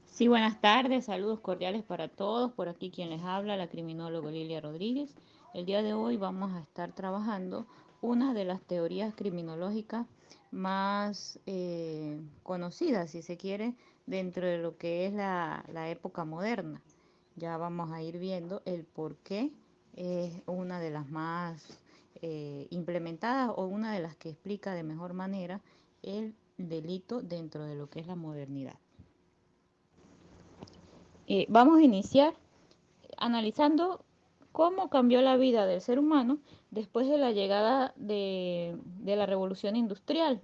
Sí, buenas tardes, saludos cordiales para todos. Por aquí quien les habla, la criminóloga Lilia Rodríguez. El día de hoy vamos a estar trabajando una de las teorías criminológicas más conocidas, si se quiere, dentro de lo que es la época moderna. Ya vamos a ir viendo el por qué es una de las más implementadas o una de las que explica de mejor manera el delito dentro de lo que es la modernidad. Vamos a iniciar analizando cómo cambió la vida del ser humano después de la llegada de la revolución industrial,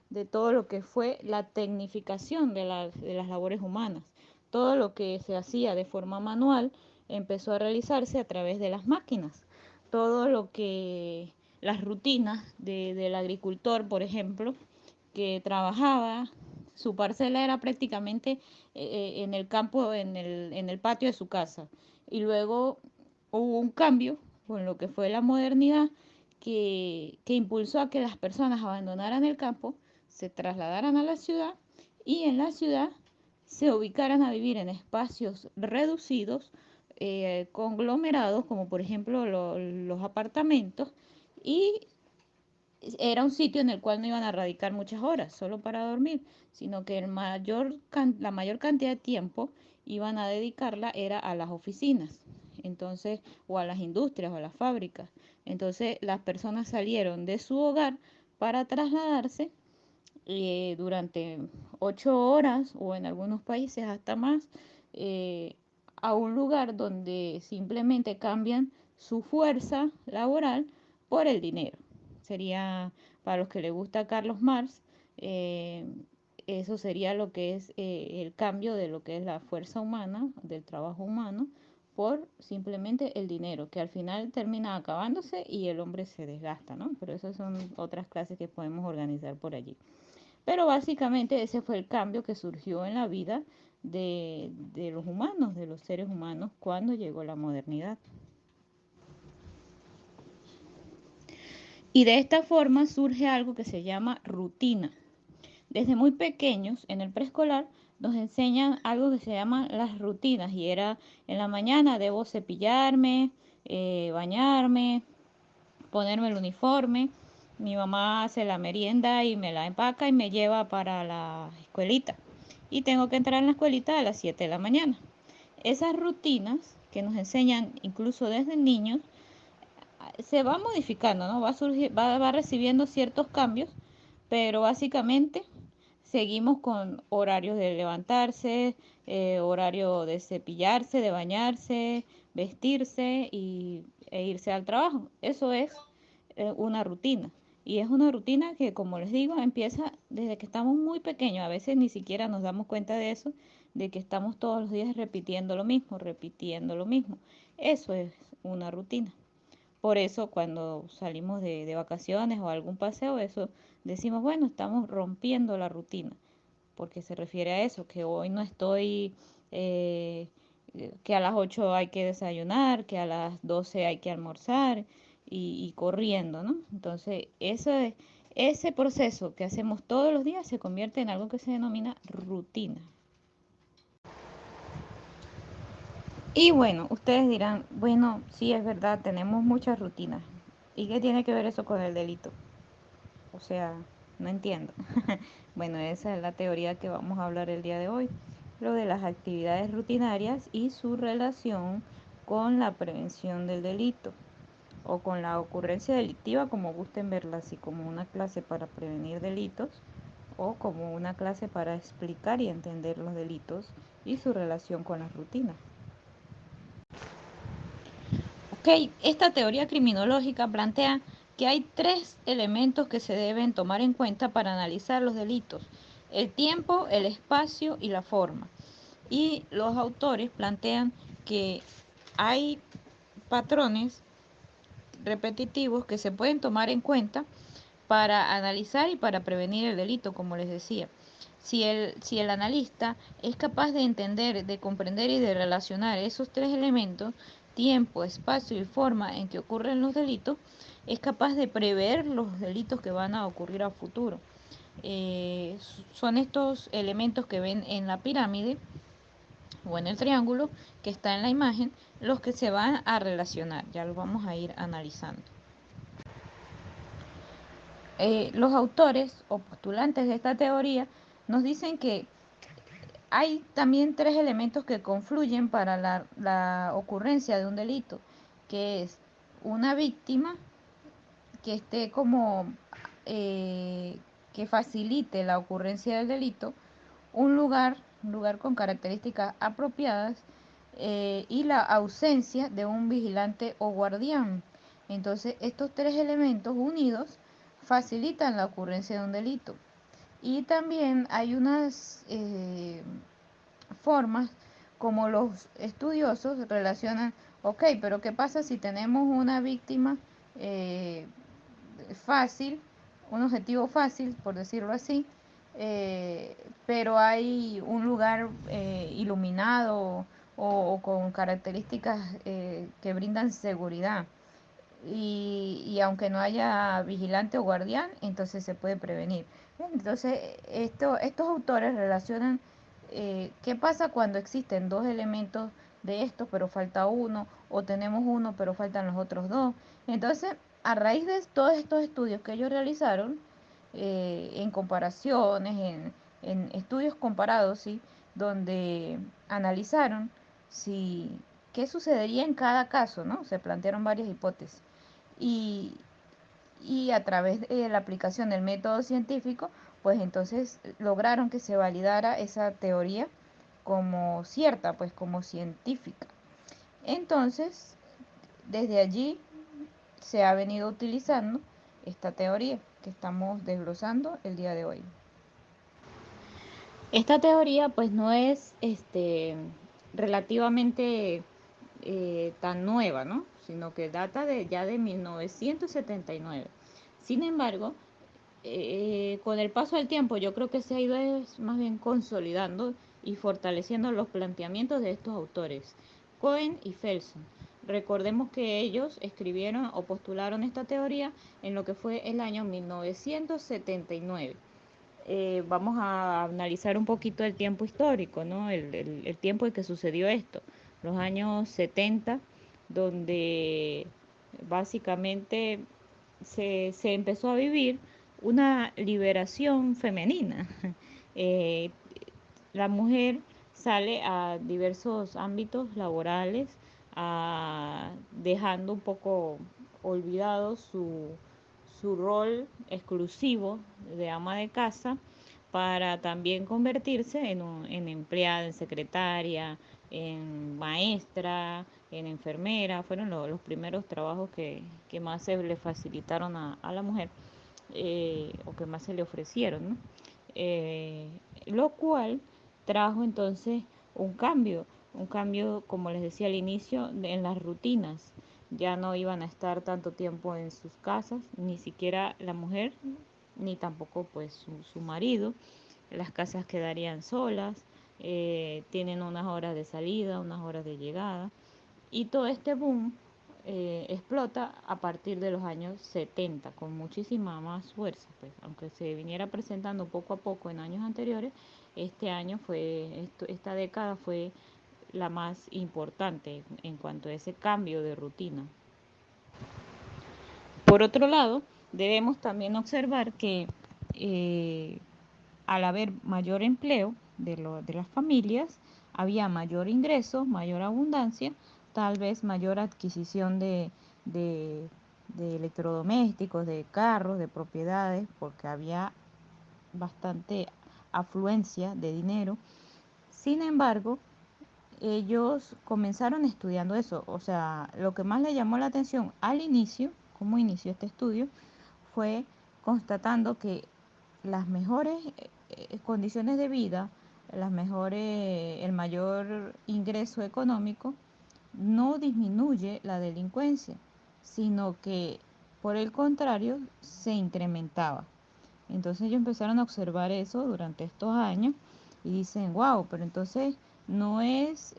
de todo lo que fue la tecnificación de las labores humanas. Todo lo que se hacía de forma manual empezó a realizarse a través de las máquinas. Todo lo que las rutinas del agricultor, por ejemplo, que trabajaba, su parcela era prácticamente en el campo, en el patio de su casa. Y luego hubo un cambio con lo que fue la modernidad que impulsó a que las personas abandonaran el campo, se trasladaran a la ciudad y en la ciudad se ubicaran a vivir en espacios reducidos, conglomerados, como por ejemplo los apartamentos, y era un sitio en el cual no iban a radicar muchas horas solo para dormir, sino que la mayor cantidad de tiempo iban a dedicarla era a las oficinas, entonces, o a las industrias o a las fábricas. Entonces, las personas salieron de su hogar para trasladarse durante 8 horas o en algunos países hasta más a un lugar donde simplemente cambian su fuerza laboral por el dinero. Sería, para los que les gusta Carlos Marx, eh, eso sería lo que es el cambio de lo que es la fuerza humana, del trabajo humano, por simplemente el dinero, que al final termina acabándose y el hombre se desgasta, ¿no? Pero esas son otras clases que podemos organizar por allí. Pero básicamente ese fue el cambio que surgió en la vida de los humanos, de los seres humanos, cuando llegó la modernidad. Y de esta forma surge algo que se llama rutina. Desde muy pequeños, en el preescolar, nos enseñan algo que se llama las rutinas. Y era en la mañana debo cepillarme, bañarme, ponerme el uniforme. Mi mamá hace la merienda y me la empaca y me lleva para la escuelita. Y tengo que entrar en la escuelita a las 7 de la mañana. Esas rutinas que nos enseñan incluso desde niños se va modificando, ¿no? Va recibiendo ciertos cambios, pero básicamente seguimos con horarios de levantarse, horario de cepillarse, de bañarse, vestirse e irse al trabajo. Eso es una rutina. Y es una rutina que, como les digo, empieza desde que estamos muy pequeños. A veces ni siquiera nos damos cuenta de eso, de que estamos todos los días repitiendo lo mismo, repitiendo lo mismo. Eso es una rutina. Por eso cuando salimos de vacaciones o algún paseo, eso decimos, bueno, estamos rompiendo la rutina, porque se refiere a eso, que hoy no estoy, eh, que a las 8 hay que desayunar, que a las 12 hay que almorzar y corriendo, ¿no? Entonces, ese proceso que hacemos todos los días se convierte en algo que se denomina rutina. Y bueno, ustedes dirán, bueno, sí es verdad, tenemos muchas rutinas. ¿Y qué tiene que ver eso con el delito? O sea, no entiendo. Bueno, esa es la teoría que vamos a hablar el día de hoy, lo de las actividades rutinarias y su relación con la prevención del delito o con la ocurrencia delictiva, como gusten verla, así como una clase para prevenir delitos o como una clase para explicar y entender los delitos y su relación con las rutinas. Ok, esta teoría criminológica plantea que hay tres elementos que se deben tomar en cuenta para analizar los delitos: el tiempo, el espacio y la forma. Y los autores plantean que hay patrones repetitivos que se pueden tomar en cuenta para analizar y para prevenir el delito, como les decía. Si el analista es capaz de entender, de comprender y de relacionar esos tres elementos, tiempo, espacio y forma en que ocurren los delitos, es capaz de prever los delitos que van a ocurrir a futuro. Son estos elementos que ven en la pirámide o en el triángulo que está en la imagen los que se van a relacionar. Ya lo vamos a ir analizando. Los autores o postulantes de esta teoría nos dicen que hay también tres elementos que confluyen para la ocurrencia de un delito, que es una víctima que esté como que facilite la ocurrencia del delito, un lugar con características apropiadas y la ausencia de un vigilante o guardián. Entonces, estos tres elementos unidos facilitan la ocurrencia de un delito. Y también hay unas formas como los estudiosos relacionan, ok, pero ¿qué pasa si tenemos una víctima fácil, un objetivo fácil, por decirlo así, pero hay un lugar iluminado o con características que brindan seguridad? Y aunque no haya vigilante o guardián, entonces se puede prevenir. Entonces, estos autores relacionan qué pasa cuando existen dos elementos de estos, pero falta uno, o tenemos uno, pero faltan los otros dos. Entonces, a raíz de todos estos estudios que ellos realizaron, en comparaciones, en estudios comparados, ¿sí? Donde analizaron si qué sucedería en cada caso, ¿no? Se plantearon varias hipótesis y, y a través de la aplicación del método científico, pues entonces lograron que se validara esa teoría como cierta, pues como científica. Entonces, desde allí se ha venido utilizando esta teoría que estamos desglosando el día de hoy. Esta teoría pues no es relativamente tan nueva, ¿no? Sino que data ya de 1979. Sin embargo, con el paso del tiempo yo creo que se ha ido más bien consolidando y fortaleciendo los planteamientos de estos autores, Cohen y Felson. Recordemos que ellos escribieron o postularon esta teoría en lo que fue el año 1979. Vamos a analizar un poquito el tiempo histórico, ¿no? El tiempo en que sucedió esto, los años 70, donde básicamente se empezó a vivir una liberación femenina. Eh, la mujer sale a diversos ámbitos laborales, dejando un poco olvidado su rol exclusivo de ama de casa para también convertirse en empleada, en secretaria, en maestra, en enfermera. Fueron los primeros trabajos que más se le facilitaron a la mujer o que más se le ofrecieron, ¿no? Eh, lo cual trajo entonces un cambio, como les decía al inicio, en las rutinas. Ya no iban a estar tanto tiempo en sus casas, ni siquiera la mujer, ni tampoco pues su marido. Las casas quedarían solas, tienen unas horas de salida, unas horas de llegada. Y todo este boom explota a partir de los años 70 con muchísima más fuerza, pues, aunque se viniera presentando poco a poco en años anteriores, esta década fue la más importante en cuanto a ese cambio de rutina. Por otro lado, debemos también observar que al haber mayor empleo de las familias, había mayor ingreso, mayor abundancia, tal vez mayor adquisición de, de electrodomésticos, de carros, de propiedades, porque había bastante afluencia de dinero. Sin embargo, ellos comenzaron estudiando eso, o sea, lo que más le llamó la atención al inicio, cómo inició este estudio, fue constatando que las mejores condiciones de vida, el mayor ingreso económico, no disminuye la delincuencia, sino que por el contrario se incrementaba. Entonces ellos empezaron a observar eso durante estos años y dicen, wow, pero entonces no es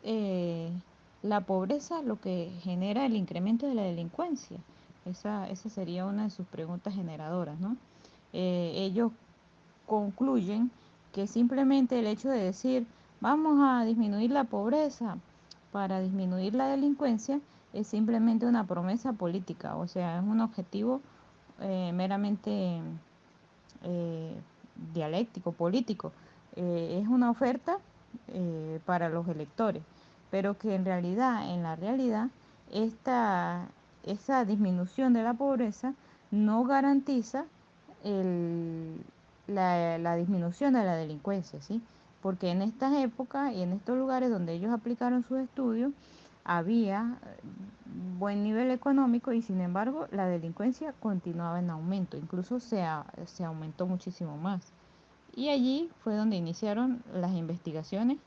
la pobreza lo que genera el incremento de la delincuencia. Esa sería una de sus preguntas generadoras, ¿no? Ellos concluyen que simplemente el hecho de decir vamos a disminuir la pobreza para disminuir la delincuencia es simplemente una promesa política, o sea, es un objetivo meramente eh, dialéctico, político. Es una oferta para los electores, pero que en la realidad, esta, esa disminución de la pobreza no garantiza el, la disminución de la delincuencia, ¿sí? Porque en estas épocas y en estos lugares donde ellos aplicaron sus estudios, había buen nivel económico y sin embargo la delincuencia continuaba en aumento, incluso se aumentó muchísimo más. Y allí fue donde iniciaron las investigaciones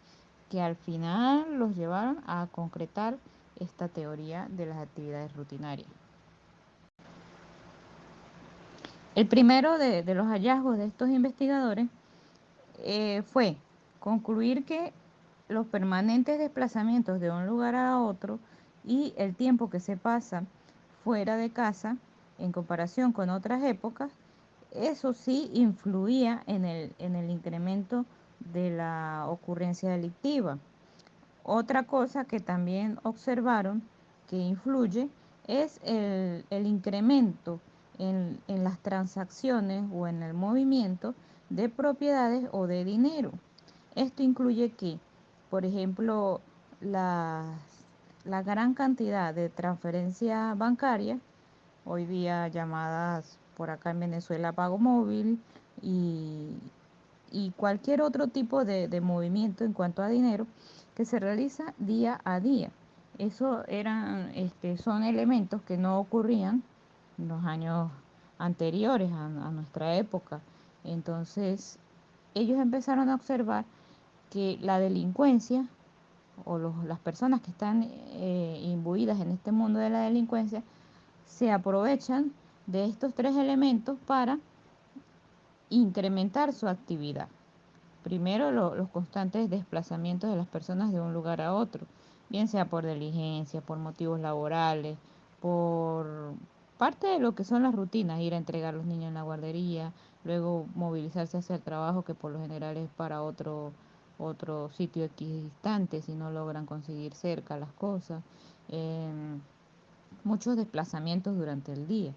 que al final los llevaron a concretar esta teoría de las actividades rutinarias. El primero de los hallazgos de estos investigadores fue concluir que los permanentes desplazamientos de un lugar a otro y el tiempo que se pasa fuera de casa en comparación con otras épocas, eso sí influía en el incremento de la ocurrencia delictiva. Otra cosa que también observaron que influye es el incremento en las transacciones o en el movimiento de propiedades o de dinero. Esto incluye que, por ejemplo, la gran cantidad de transferencias bancarias, hoy día llamadas por acá en Venezuela pago móvil, y, y cualquier otro tipo de movimiento en cuanto a dinero que se realiza día a día. Eso son elementos que no ocurrían en los años anteriores a nuestra época. Entonces, ellos empezaron a observar que la delincuencia o las personas que están imbuidas en este mundo de la delincuencia se aprovechan de estos tres elementos para incrementar su actividad. Primero, los constantes desplazamientos de las personas de un lugar a otro, bien sea por diligencia, por motivos laborales, por parte de lo que son las rutinas, ir a entregar a los niños en la guardería, luego movilizarse hacia el trabajo, que por lo general es para otro sitio equidistante si no logran conseguir cerca las cosas. Muchos desplazamientos durante el día.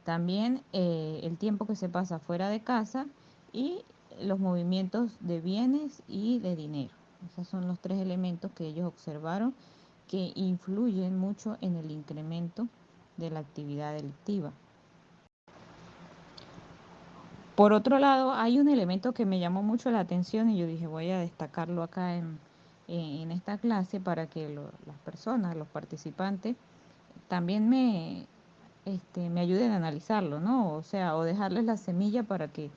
También el tiempo que se pasa fuera de casa y los movimientos de bienes y de dinero. Esos son los tres elementos que ellos observaron que influyen mucho en el incremento de la actividad delictiva. Por otro lado, hay un elemento que me llamó mucho la atención y yo dije voy a destacarlo acá en esta clase para que las personas, los participantes, también me ayuden a analizarlo, ¿no? O sea, o dejarles la semilla para que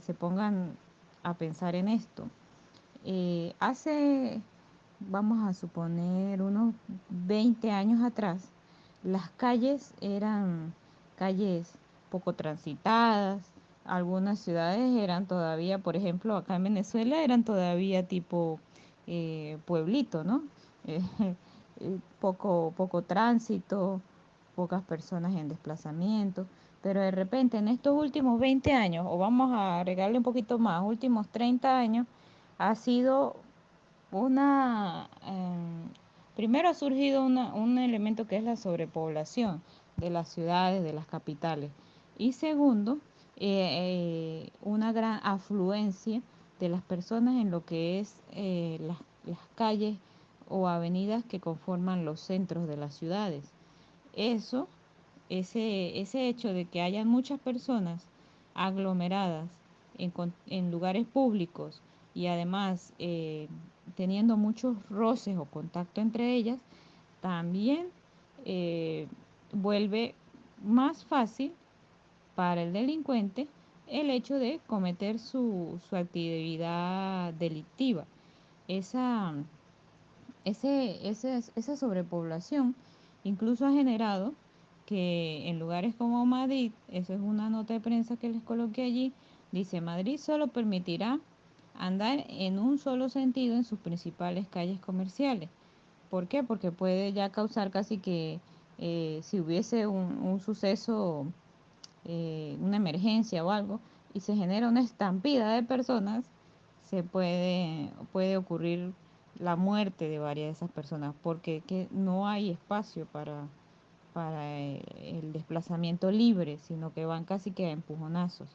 se pongan a pensar en esto. Hace, vamos a suponer, unos 20 años atrás, las calles eran calles poco transitadas, algunas ciudades eran todavía, por ejemplo, acá en Venezuela eran todavía tipo pueblito, ¿no? Poco tránsito, pocas personas en desplazamiento, pero de repente en estos últimos 20 años, o vamos a agregarle un poquito más, últimos 30 años, ha sido primero ha surgido un elemento que es la sobrepoblación de las ciudades, de las capitales, y segundo, una gran afluencia de las personas en lo que es las calles o avenidas que conforman los centros de las ciudades. Eso, ese hecho de que hayan muchas personas aglomeradas en lugares públicos y además teniendo muchos roces o contacto entre ellas, también eh, vuelve más fácil para el delincuente el hecho de cometer su actividad delictiva. Esa, esa sobrepoblación incluso ha generado que en lugares como Madrid, eso es una nota de prensa que les coloqué allí, dice Madrid solo permitirá andar en un solo sentido en sus principales calles comerciales. ¿Por qué? Porque puede ya causar casi que si hubiese un suceso, una emergencia o algo, y se genera una estampida de personas, puede ocurrir la muerte de varias de esas personas, porque que no hay espacio para el desplazamiento libre, sino que van casi que a empujonazos.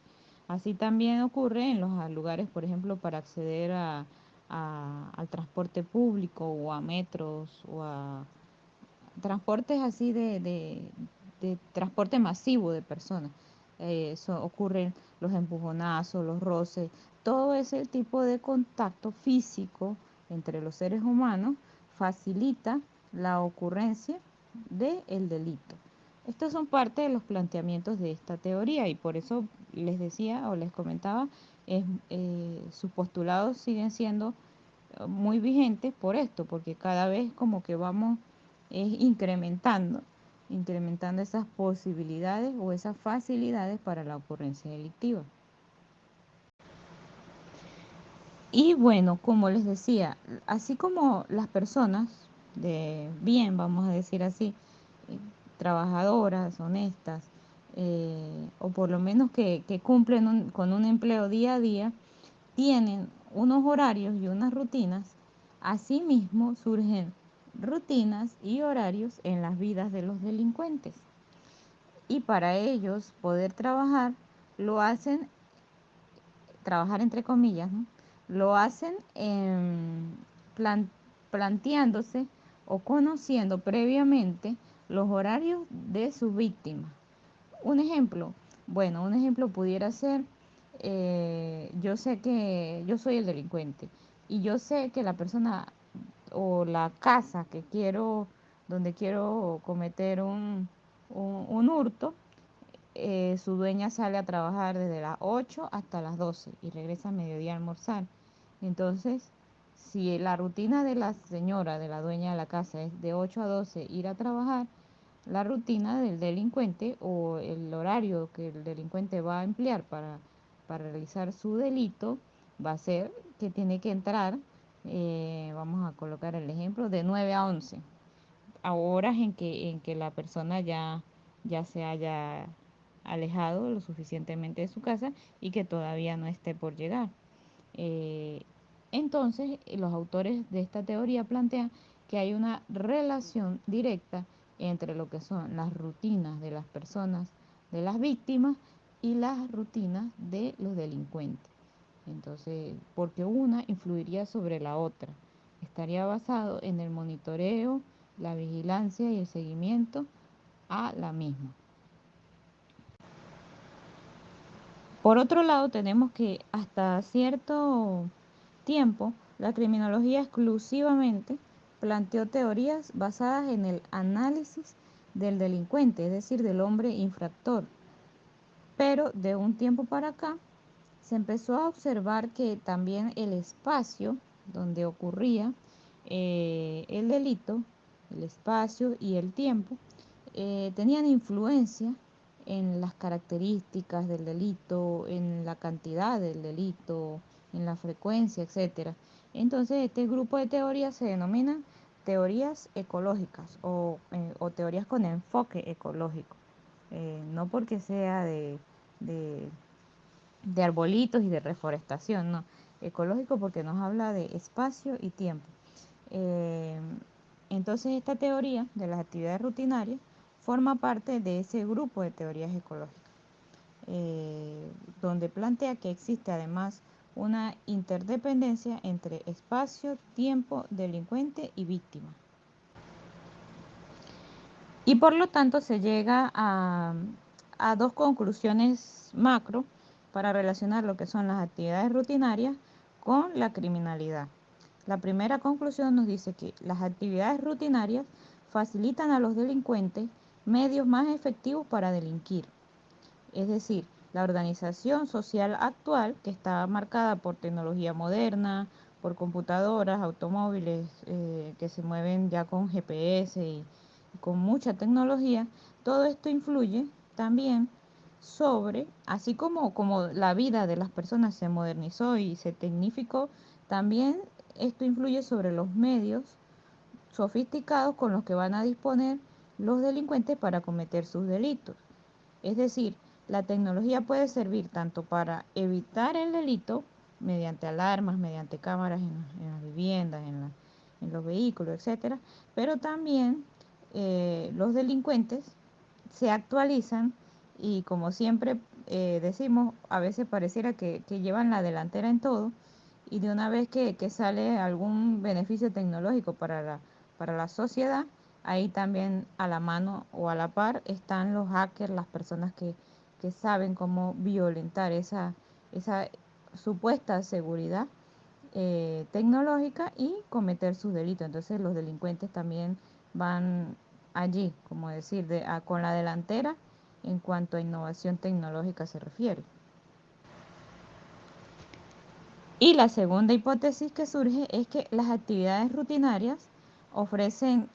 Así también ocurre en los lugares, por ejemplo, para acceder al transporte público o a metros o a transportes así de transporte masivo de personas. Eso ocurren los empujonazos, los roces, todo ese tipo de contacto físico entre los seres humanos facilita la ocurrencia del delito. Estos son parte de los planteamientos de esta teoría y por eso les decía o les comentaba, sus postulados siguen siendo muy vigentes por esto, porque cada vez como que vamos incrementando esas posibilidades o esas facilidades para la ocurrencia delictiva. Y bueno, como les decía, así como las personas de bien, vamos a decir así, trabajadoras, honestas, o por lo menos que cumplen con un empleo día a día, tienen unos horarios y unas rutinas, asimismo surgen rutinas y horarios en las vidas de los delincuentes. Y para ellos poder trabajar, lo hacen, trabajar entre comillas, ¿no? Lo hacen plan, planteándose o conociendo previamente los horarios de sus víctimas. Un ejemplo, bueno, un ejemplo pudiera ser, yo sé que yo soy el delincuente y yo sé que la persona o la casa que quiero, donde quiero cometer un hurto, su dueña sale a trabajar desde las 8 hasta las 12 y regresa a mediodía a almorzar. Entonces, si la rutina de la señora, de la dueña de la casa, es de 8 a 12 ir a trabajar, la rutina del delincuente o el horario que el delincuente va a emplear para realizar su delito va a ser que tiene que entrar, vamos a colocar el ejemplo, de 9 a 11, a horas en que la persona ya se haya alejado lo suficientemente de su casa y que todavía no esté por llegar. Eh, entonces, los autores de esta teoría plantean que hay una relación directa entre lo que son las rutinas de las personas, de las víctimas, y las rutinas de los delincuentes. Entonces, porque una influiría sobre la otra. Estaría basado en el monitoreo, la vigilancia y el seguimiento a la misma. Por otro lado, tenemos que hasta cierto tiempo, la criminología exclusivamente planteó teorías basadas en el análisis del delincuente, es decir, del hombre infractor. Pero de un tiempo para acá se empezó a observar que también el espacio donde ocurría el delito, el espacio y el tiempo, tenían influencia en las características del delito, en la cantidad del delito, en la frecuencia, etcétera. Entonces, este grupo de teorías se denominan teorías ecológicas o teorías con enfoque ecológico. No porque sea de, de arbolitos y de reforestación, no. Ecológico porque nos habla de espacio y tiempo. Eh, entonces, esta teoría de las actividades rutinarias forma parte de ese grupo de teorías ecológicas, donde plantea que existe además una interdependencia entre espacio, tiempo, delincuente y víctima. Y por lo tanto se llega a dos conclusiones macro para relacionar lo que son las actividades rutinarias con la criminalidad. La primera conclusión nos dice que las actividades rutinarias facilitan a los delincuentes medios más efectivos para delinquir. Es decir, la organización social actual, que está marcada por tecnología moderna, por computadoras, automóviles que se mueven ya con GPS y con mucha tecnología, todo esto influye también sobre, así como la vida de las personas se modernizó y se tecnificó, también esto influye sobre los medios sofisticados con los que van a disponer los delincuentes para cometer sus delitos. Es decir, la tecnología puede servir tanto para evitar el delito mediante alarmas, mediante cámaras en las viviendas, en los vehículos, etcétera, pero también los delincuentes se actualizan y como siempre decimos, a veces pareciera que llevan la delantera en todo y de una vez que sale algún beneficio tecnológico para la sociedad, ahí también a la mano o a la par están los hackers, las personas que saben cómo violentar esa supuesta seguridad tecnológica y cometer sus delitos. Entonces los delincuentes también van allí, como decir, con la delantera en cuanto a innovación tecnológica se refiere. Y la segunda hipótesis que surge es que las actividades rutinarias ofrecen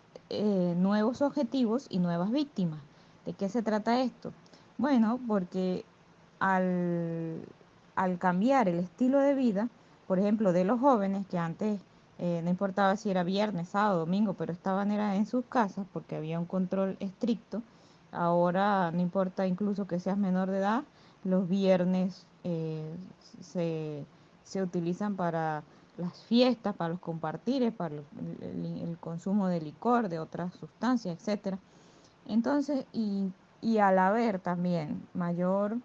nuevos objetivos y nuevas víctimas. ¿De qué se trata esto? Bueno, porque al, al cambiar el estilo de vida, por ejemplo, de los jóvenes que antes no importaba si era viernes, sábado, domingo, pero estaban era en sus casas porque había un control estricto, ahora no importa incluso que seas menor de edad, los viernes se se utilizan para las fiestas, para los compartires, para el consumo de licor, de otras sustancias, etcétera. Entonces, y al haber también mayor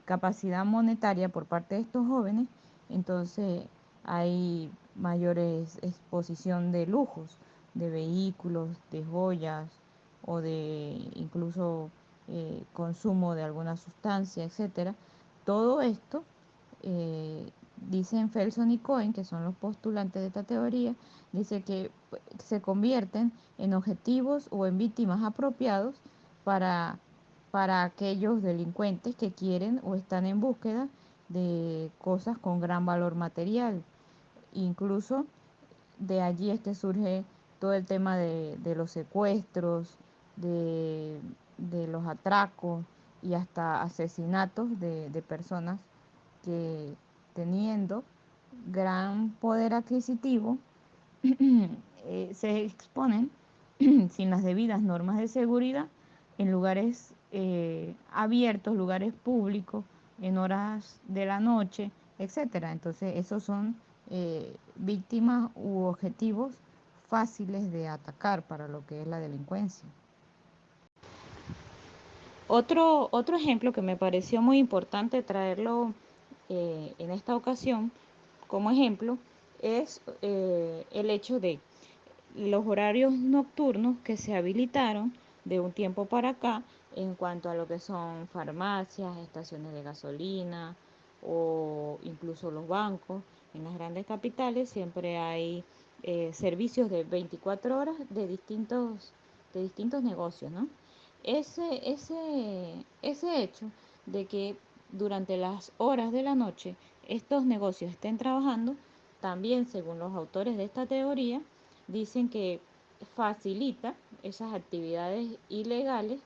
capacidad monetaria por parte de estos jóvenes, entonces hay mayor exposición de lujos, de vehículos, de joyas o de incluso consumo de alguna sustancia, etcétera. Todo esto dicen Felson y Cohen, que son los postulantes de esta teoría, dice que se convierten en objetivos o en víctimas apropiados para, para aquellos delincuentes que quieren o están en búsqueda de cosas con gran valor material. Incluso de allí es que surge todo el tema de los secuestros, de, de los atracos y hasta asesinatos de personas que teniendo gran poder adquisitivo se exponen sin las debidas normas de seguridad en lugares abiertos, lugares públicos, en horas de la noche, etcétera. Entonces, esos son víctimas u objetivos fáciles de atacar para lo que es la delincuencia. Otro ejemplo que me pareció muy importante traerlo en esta ocasión como ejemplo es el hecho de los horarios nocturnos que se habilitaron de un tiempo para acá en cuanto a lo que son farmacias, estaciones de gasolina o incluso los bancos. En las grandes capitales siempre hay servicios de 24 horas de distintos negocios, ¿no? Ese hecho de que durante las horas de la noche estos negocios estén trabajando, también según los autores de esta teoría, dicen que facilita esas actividades ilegales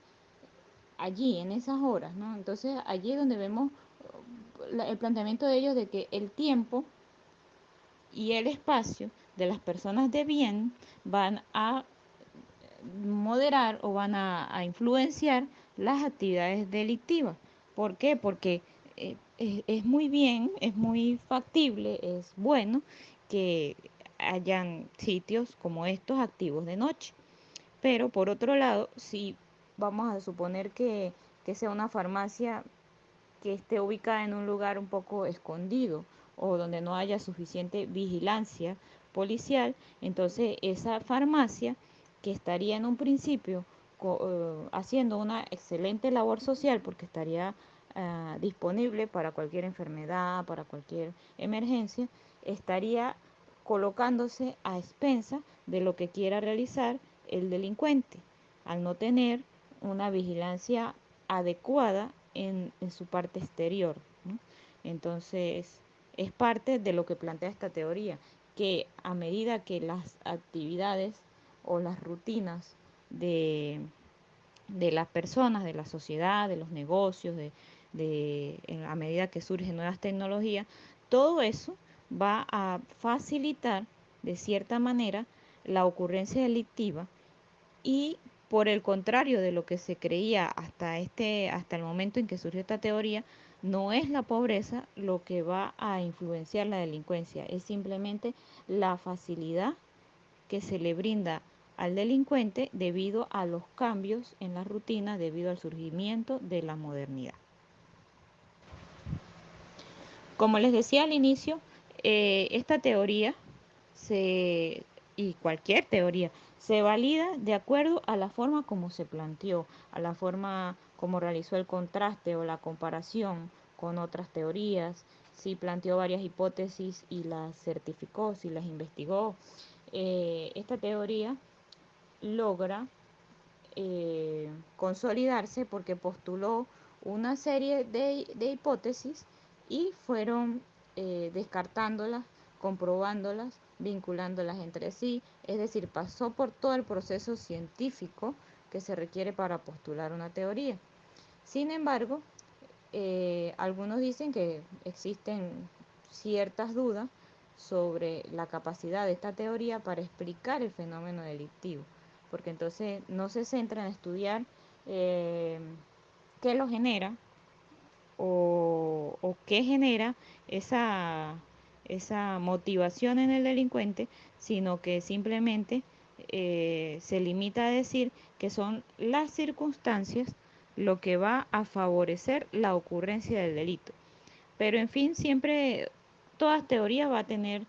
allí, en esas horas, ¿no? Entonces allí es donde vemos el planteamiento de ellos de que el tiempo y el espacio de las personas de bien van a moderar o van a influenciar las actividades delictivas. ¿Por qué? Porque es muy bien, es muy factible, es bueno que hayan sitios como estos activos de noche. Pero por otro lado, si vamos a suponer que sea una farmacia que esté ubicada en un lugar un poco escondido o donde no haya suficiente vigilancia policial, entonces esa farmacia que estaría en un principio haciendo una excelente labor social porque estaría disponible para cualquier enfermedad, para cualquier emergencia, estaría colocándose a expensa de lo que quiera realizar el delincuente, al no tener una vigilancia adecuada en su parte exterior, ¿no? Entonces, es parte de lo que plantea esta teoría, que a medida que las actividades o las rutinas de las personas, de la sociedad, de los negocios, a medida que surgen nuevas tecnologías, todo eso va a facilitar de cierta manera la ocurrencia delictiva y Por el contrario de lo que se creía hasta el momento en que surgió esta teoría, no es la pobreza lo que va a influenciar la delincuencia, es simplemente la facilidad que se le brinda al delincuente debido a los cambios en la rutina, debido al surgimiento de la modernidad. Como les decía al inicio, esta teoría y cualquier teoría se valida de acuerdo a la forma como se planteó, a la forma como realizó el contraste o la comparación con otras teorías, si planteó varias hipótesis y las certificó, si las investigó. Esta teoría logra consolidarse porque postuló una serie de hipótesis y fueron descartándolas, comprobándolas, vinculándolas entre sí, es decir, pasó por todo el proceso científico que se requiere para postular una teoría. Sin embargo, algunos dicen que existen ciertas dudas sobre la capacidad de esta teoría para explicar el fenómeno delictivo, porque entonces no se centra en estudiar eh, qué lo genera o qué genera esa, esa motivación en el delincuente, sino que simplemente se limita a decir que son las circunstancias lo que va a favorecer la ocurrencia del delito. Pero en fin, siempre, todas teorías va a tener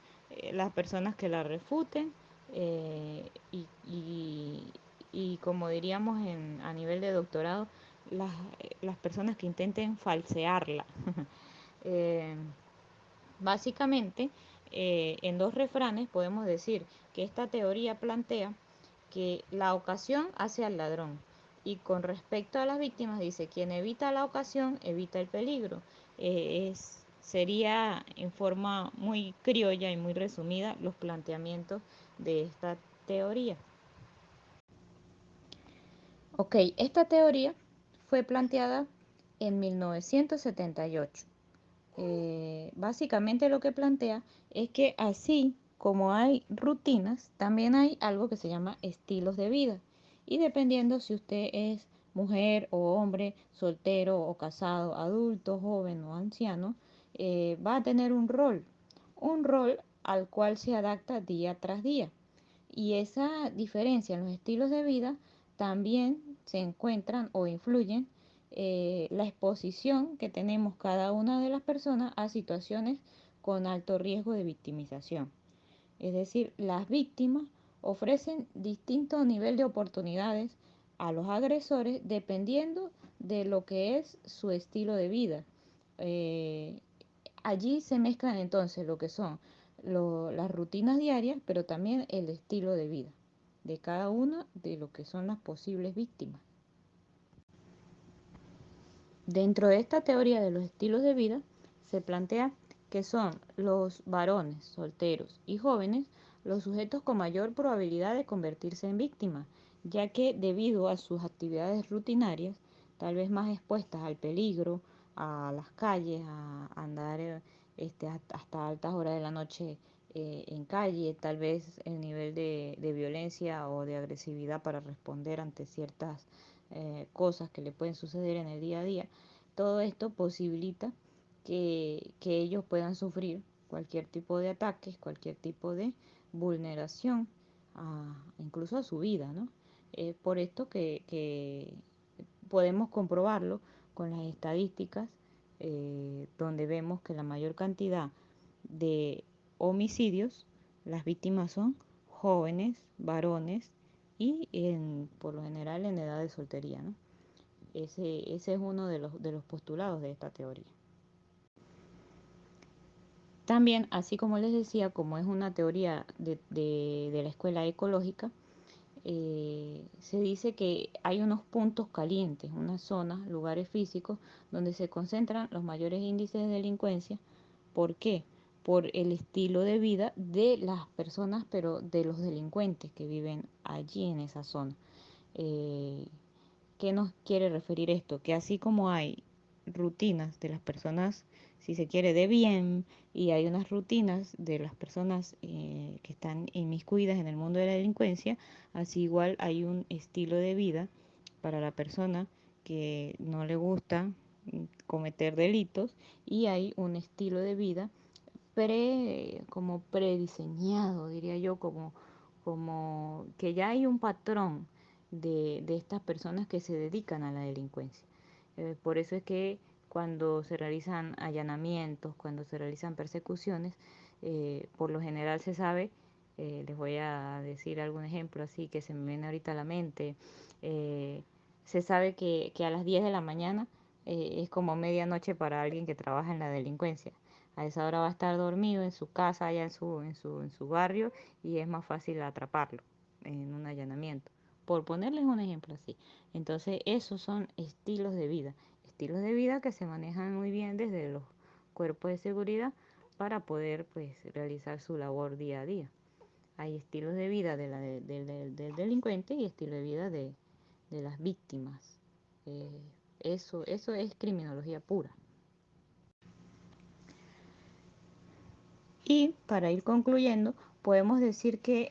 las personas que la refuten eh, y, y- y como diríamos a nivel de doctorado, las personas que intenten falsearla. Eh, Básicamente, en dos refranes podemos decir que esta teoría plantea que la ocasión hace al ladrón. Y con respecto a las víctimas, dice, quien evita la ocasión, evita el peligro. Sería en forma muy criolla y muy resumida los planteamientos de esta teoría. Ok, esta teoría fue planteada en 1978. Básicamente lo que plantea es que así como hay rutinas, también hay algo que se llama estilos de vida. Y dependiendo si usted es mujer o hombre, soltero o casado, adulto, joven o anciano, va a tener un rol al cual se adapta día tras día. Y esa diferencia en los estilos de vida también se encuentran o influyen la exposición que tenemos cada una de las personas a situaciones con alto riesgo de victimización. Es decir, las víctimas ofrecen distinto nivel de oportunidades a los agresores dependiendo de lo que es su estilo de vida. Eh, Allí se mezclan entonces lo que son las rutinas diarias, pero también el estilo de vida de cada una de lo que son las posibles víctimas. Dentro de esta teoría de los estilos de vida, se plantea que son los varones solteros y jóvenes los sujetos con mayor probabilidad de convertirse en víctimas, ya que debido a sus actividades rutinarias, tal vez más expuestas al peligro, a las calles, a andar hasta altas horas de la noche en calle, tal vez el nivel de violencia o de agresividad para responder ante ciertas cosas que le pueden suceder en el día a día, todo esto posibilita que ellos puedan sufrir cualquier tipo de ataques, cualquier tipo de vulneración, incluso a su vida, ¿no? Es por esto que podemos comprobarlo con las estadísticas, donde vemos que la mayor cantidad de homicidios, las víctimas son jóvenes, varones y por lo general en edad de soltería, ¿no? Ese es uno de los postulados de esta teoría. También, así como les decía, como es una teoría de la escuela ecológica, se dice que hay unos puntos calientes, unas zonas, lugares físicos, donde se concentran los mayores índices de delincuencia. ¿Por qué? Por el estilo de vida de las personas, pero de los delincuentes que viven allí en esa zona. Eh, ¿Qué nos quiere referir esto? Que así como hay rutinas de las personas si se quiere, de bien, y hay unas rutinas de las personas que están inmiscuidas en el mundo de la delincuencia, así igual hay un estilo de vida para la persona que no le gusta cometer delitos, y hay un estilo de vida como prediseñado, diría yo, como que ya hay un patrón de estas personas que se dedican a la delincuencia. Por eso es que cuando se realizan allanamientos, cuando se realizan persecuciones, por lo general se sabe, les voy a decir algún ejemplo así que se me viene ahorita a la mente, eh, se sabe que a las 10 de la mañana es como medianoche para alguien que trabaja en la delincuencia. A esa hora va a estar dormido en su casa, allá en su barrio, y es más fácil atraparlo en un allanamiento. Por ponerles un ejemplo así. Entonces, esos son estilos de vida que se manejan muy bien desde los cuerpos de seguridad para poder pues realizar su labor día a día. Hay estilos de vida del delincuente y estilo de vida de las víctimas. Eh, eso es criminología pura. Y para ir concluyendo, podemos decir que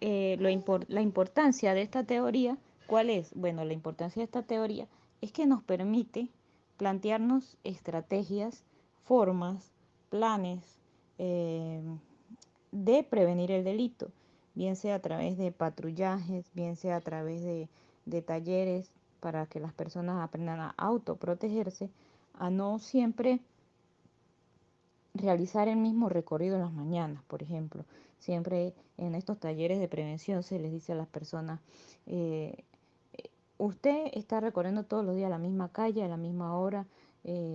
la importancia de esta teoría, ¿cuál es? Bueno, la importancia de esta teoría es que nos permite plantearnos estrategias, formas, planes eh, de prevenir el delito, bien sea a través de patrullajes, bien sea a través de talleres para que las personas aprendan a autoprotegerse, a no siempre realizar el mismo recorrido en las mañanas, por ejemplo. Siempre en estos talleres de prevención se les dice a las personas, eh, usted está recorriendo todos los días la misma calle, a la misma hora,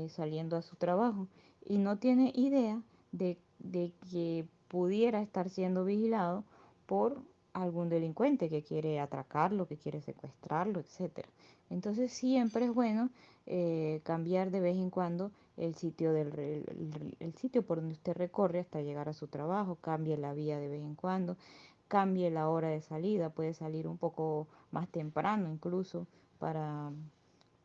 saliendo a su trabajo, y no tiene idea de que pudiera estar siendo vigilado por algún delincuente que quiere atracarlo, que quiere secuestrarlo, etcétera. Entonces siempre es bueno cambiar de vez en cuando el sitio por donde usted recorre hasta llegar a su trabajo, cambie la vía de vez en cuando, cambie la hora de salida, puede salir un poco más temprano incluso para,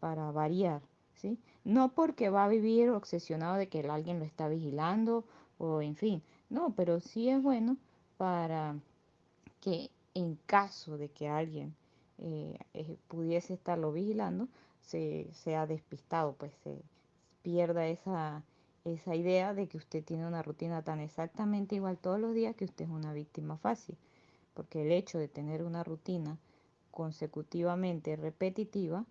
para variar, ¿sí? No porque va a vivir obsesionado de que alguien lo está vigilando o en fin, no, pero sí es bueno para que en caso de que alguien pudiese estarlo vigilando, se sea despistado, pues se pierda esa idea de que usted tiene una rutina tan exactamente igual todos los días que usted es una víctima fácil, porque el hecho de tener una rutina consecutivamente repetitiva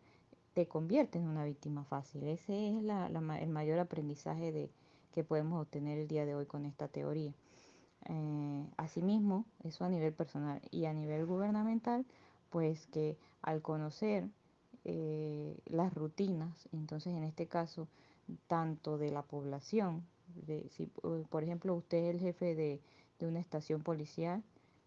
te convierte en una víctima fácil. Ese es el mayor aprendizaje que podemos obtener el día de hoy con esta teoría. Asimismo, eso a nivel personal y a nivel gubernamental, pues que al conocer las rutinas, entonces en este caso, tanto de la población, si por ejemplo usted es el jefe de una estación policial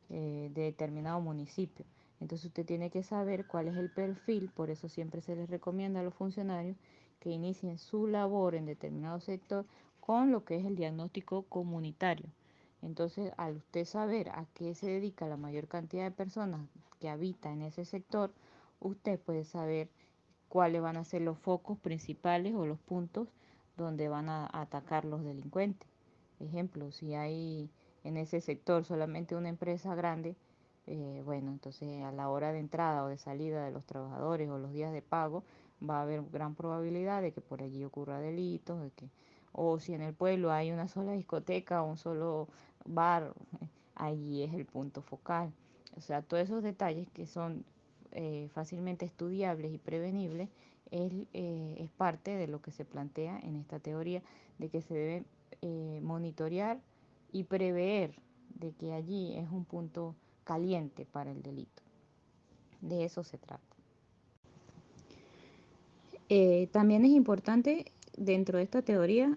de determinado municipio, entonces usted tiene que saber cuál es el perfil, por eso siempre se les recomienda a los funcionarios que inicien su labor en determinado sector con lo que es el diagnóstico comunitario. Entonces, al usted saber a qué se dedica la mayor cantidad de personas que habita en ese sector, usted puede saber cuáles van a ser los focos principales o los puntos donde van a atacar los delincuentes. Ejemplo, si hay en ese sector solamente una empresa grande, bueno, entonces a la hora de entrada o de salida de los trabajadores o los días de pago, va a haber gran probabilidad de que por allí ocurra delitos, o si en el pueblo hay una sola discoteca o un solo bar, allí es el punto focal. O sea, todos esos detalles que son fácilmente estudiables y prevenibles es parte de lo que se plantea en esta teoría de que se debe monitorear y prever de que allí es un punto caliente para el delito. De eso se trata. También es importante dentro de esta teoría,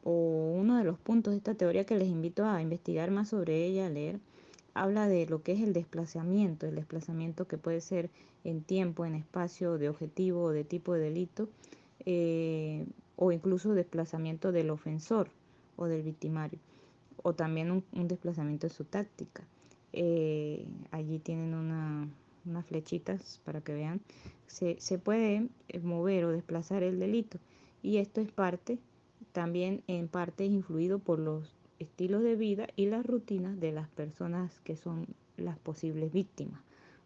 o uno de los puntos de esta teoría que les invito a investigar más sobre ella, a leer, habla de lo que es el desplazamiento que puede ser en tiempo, en espacio, de objetivo o de tipo de delito, o incluso desplazamiento del ofensor o del victimario, o también un desplazamiento de su táctica. Allí tienen unas flechitas para que vean. Se puede mover o desplazar el delito, y esto es parte también en parte es influido por los estilos de vida y las rutinas de las personas que son las posibles víctimas,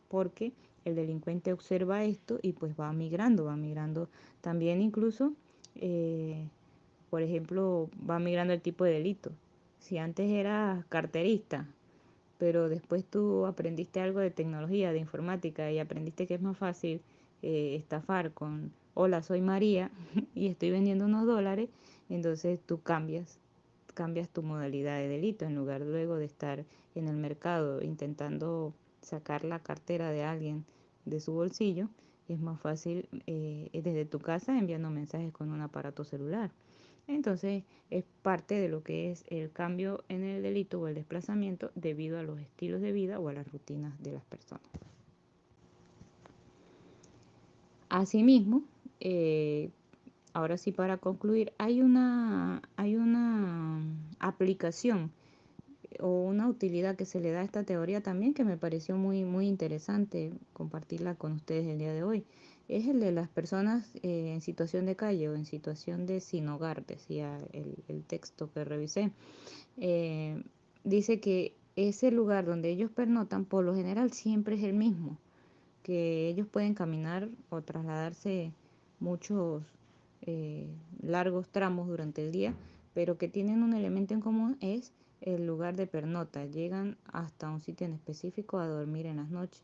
porque el delincuente observa esto y pues va migrando también incluso, por ejemplo, va migrando el tipo de delito. Si antes eras carterista, pero después tú aprendiste algo de tecnología, de informática y aprendiste que es más fácil estafar con, hola, soy María y estoy vendiendo unos dólares, entonces tú cambias tu modalidad de delito en lugar luego de estar en el mercado intentando sacar la cartera de alguien de su bolsillo, es más fácil desde tu casa enviando mensajes con un aparato celular. Entonces es parte de lo que es el cambio en el delito o el desplazamiento debido a los estilos de vida o a las rutinas de las personas. Asimismo, ahora sí para concluir, hay una aplicación o una utilidad que se le da a esta teoría también que me pareció muy, muy interesante compartirla con ustedes el día de hoy. Es el de las personas en situación de calle o en situación de sin hogar, decía el texto que revisé. Eh, Dice que ese lugar donde ellos pernotan por lo general siempre es el mismo, que ellos pueden caminar o trasladarse muchos eh, largos tramos durante el día, pero que tienen un elemento en común es el lugar de pernota. Llegan hasta un sitio en específico a dormir en las noches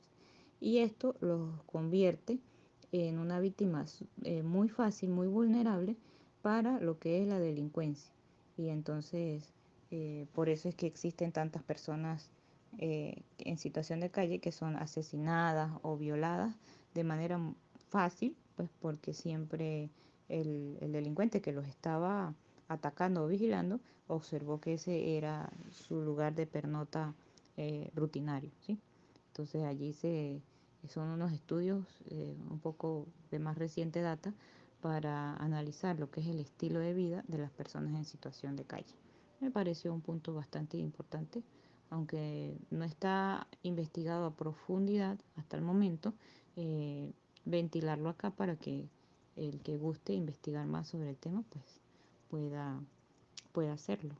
y esto los convierte en una víctima muy fácil, muy vulnerable para lo que es la delincuencia. Y entonces, por eso es que existen tantas personas en situación de calle que son asesinadas o violadas de manera fácil, pues porque siempre el delincuente que los estaba atacando o vigilando observó que ese era su lugar de pernota rutinario, ¿sí? Entonces allí son unos estudios un poco de más reciente data para analizar lo que es el estilo de vida de las personas en situación de calle. Me pareció un punto bastante importante, aunque no está investigado a profundidad hasta el momento, eh, ventilarlo acá para que el que guste investigar más sobre el tema pues pueda hacerlo.